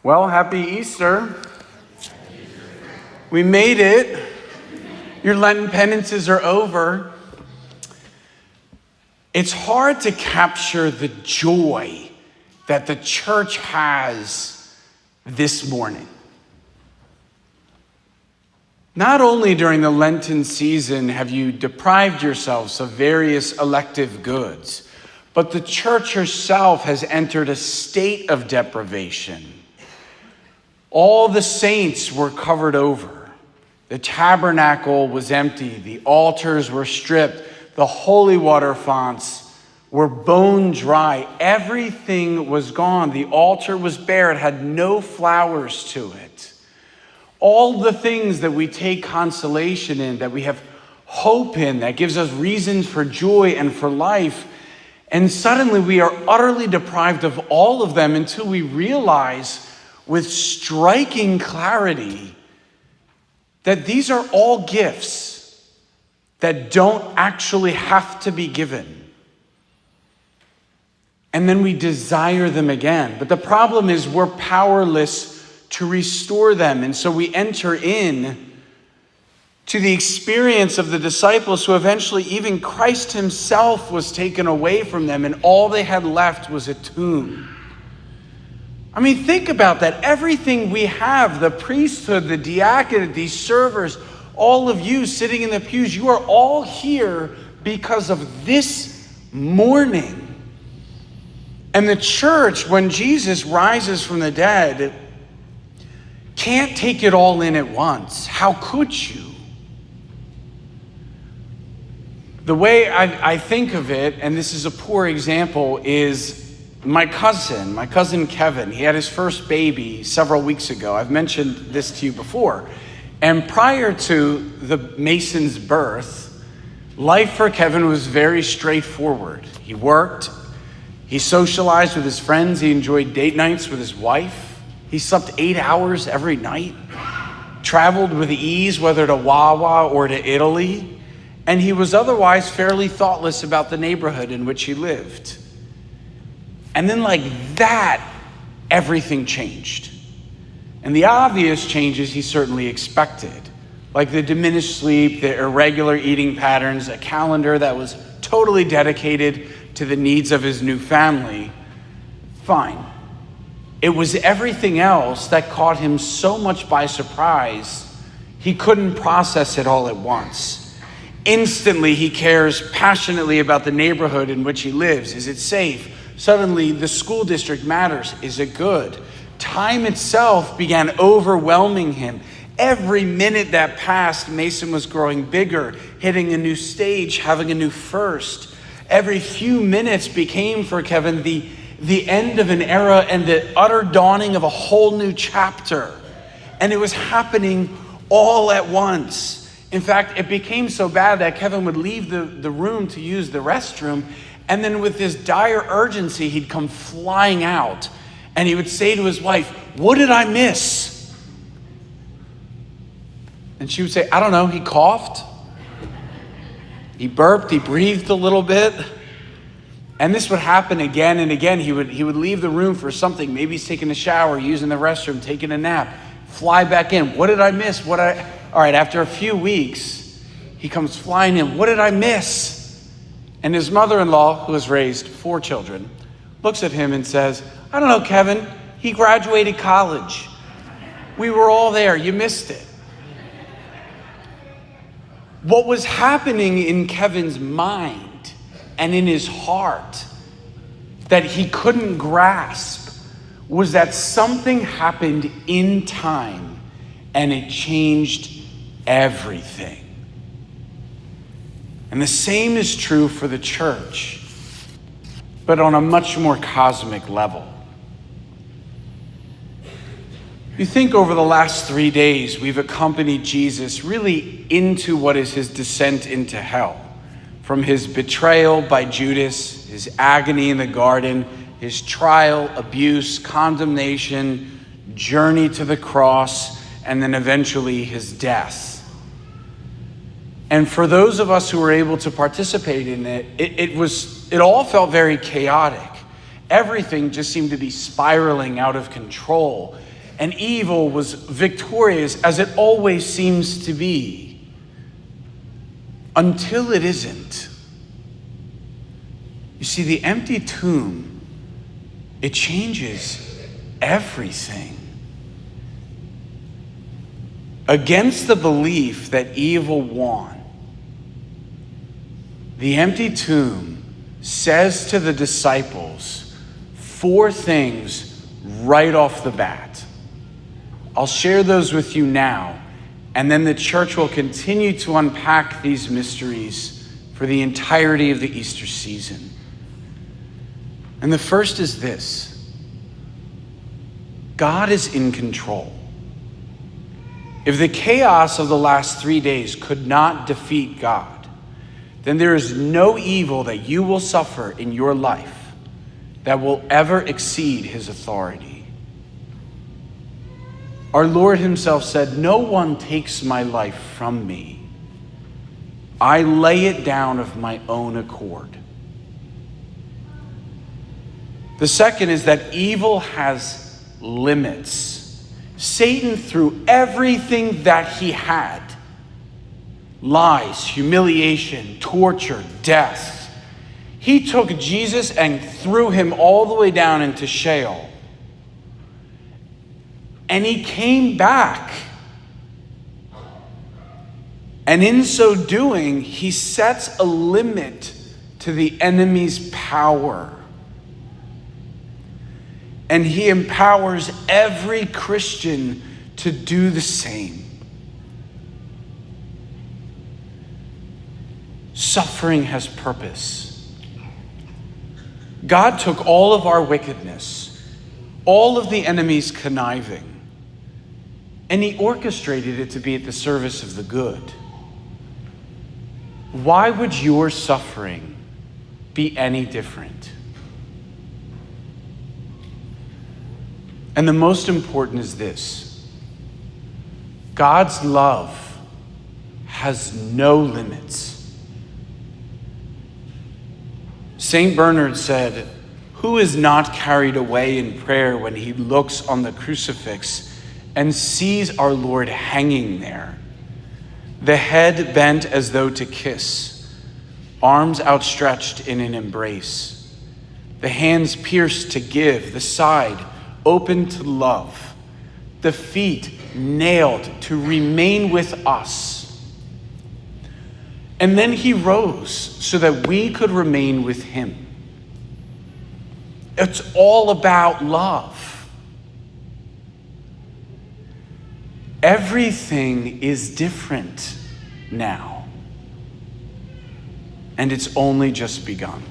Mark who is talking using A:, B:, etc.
A: Well, happy Easter. We made it. Your Lenten penances are over. It's hard to capture the joy that the church has this morning. Not only during the Lenten season have you deprived yourselves of various elective goods, but the church herself has entered a state of deprivation. All the saints were covered over. The tabernacle was empty. The altars were stripped. The holy water fonts were bone dry. Everything was gone. The altar was bare. It had no flowers to it. All the things that we take consolation in, that we have hope in, that gives us reasons for joy and for life. And suddenly we are utterly deprived of all of them until we realize with striking clarity that these are all gifts that don't actually have to be given. And then we desire them again. But the problem is we're powerless to restore them. And so we enter in to the experience of the disciples who eventually even Christ himself was taken away from them and all they had left was a tomb. I mean, think about that. Everything we have, the priesthood, the diaconate, these servers, all of you sitting in the pews, you are all here because of this morning. And the church, when Jesus rises from the dead, can't take it all in at once. How could you? The way I think of it, and this is a poor example, is my cousin Kevin. He had his first baby several weeks ago. I've mentioned this to you before. And prior to the Mason's birth, life for Kevin was very straightforward. He worked, he socialized with his friends, he enjoyed date nights with his wife. He slept 8 hours every night, traveled with ease, whether to Wawa or to Italy, and he was otherwise fairly thoughtless about the neighborhood in which he lived. And then like that, everything changed. And the obvious changes he certainly expected, like the diminished sleep, the irregular eating patterns, a calendar that was totally dedicated to the needs of his new family. Fine. It was everything else that caught him so much by surprise, he couldn't process it all at once. Instantly, he cares passionately about the neighborhood in which he lives. Is it safe? Suddenly, the school district matters. Is it good? Time itself began overwhelming him. Every minute that passed, Mason was growing bigger, hitting a new stage, having a new first. Every few minutes became for Kevin the end of an era and the utter dawning of a whole new chapter. And it was happening all at once. In fact, it became so bad that Kevin would leave the room to use the restroom, and then with this dire urgency, he'd come flying out and he would say to his wife, "What did I miss?" And she would say, "I don't know, he coughed, he burped, he breathed a little bit." And this would happen again and again. He would leave the room for something. Maybe he's taking a shower, using the restroom, taking a nap, fly back in. "What did I miss? All right, after a few weeks, he comes flying in. "What did I miss?" And his mother-in-law, who has raised 4 children, looks at him and says, "I don't know, Kevin. He graduated college. We were all there. You missed it." What was happening in Kevin's mind and in his heart that he couldn't grasp was that something happened in time and it changed everything. And the same is true for the church, but on a much more cosmic level. You think over the last 3 days, we've accompanied Jesus really into what is his descent into hell. From his betrayal by Judas, his agony in the garden, his trial, abuse, condemnation, journey to the cross, and then eventually his death. And for those of us who were able to participate in it, it all felt very chaotic. Everything just seemed to be spiraling out of control. and evil was victorious, as it always seems to be, until it isn't. You see, the empty tomb, it changes everything. Against the belief that evil won, the empty tomb says to the disciples 4 things right off the bat. I'll share those with you now, and then the church will continue to unpack these mysteries for the entirety of the Easter season. And the first is this: God is in control. If the chaos of the last 3 days could not defeat God, then there is no evil that you will suffer in your life that will ever exceed his authority. Our Lord himself said, "No one takes my life from me. I lay it down of my own accord." The second is that evil has limits. Satan threw everything that he had: lies, humiliation, torture, death. He took Jesus and threw him all the way down into Sheol. And he came back. And in so doing, he sets a limit to the enemy's power. And he empowers every Christian to do the same. Suffering has purpose. God took all of our wickedness, all of the enemy's conniving, and he orchestrated it to be at the service of the good. Why would your suffering be any different? And the most important is this: God's love has no limits. Saint Bernard said, "Who is not carried away in prayer when he looks on the crucifix and sees our Lord hanging there, the head bent as though to kiss, arms outstretched in an embrace, the hands pierced to give, the side open to love, the feet nailed to remain with us. And then he rose so that we could remain with him." It's all about love. Everything is different now, and it's only just begun.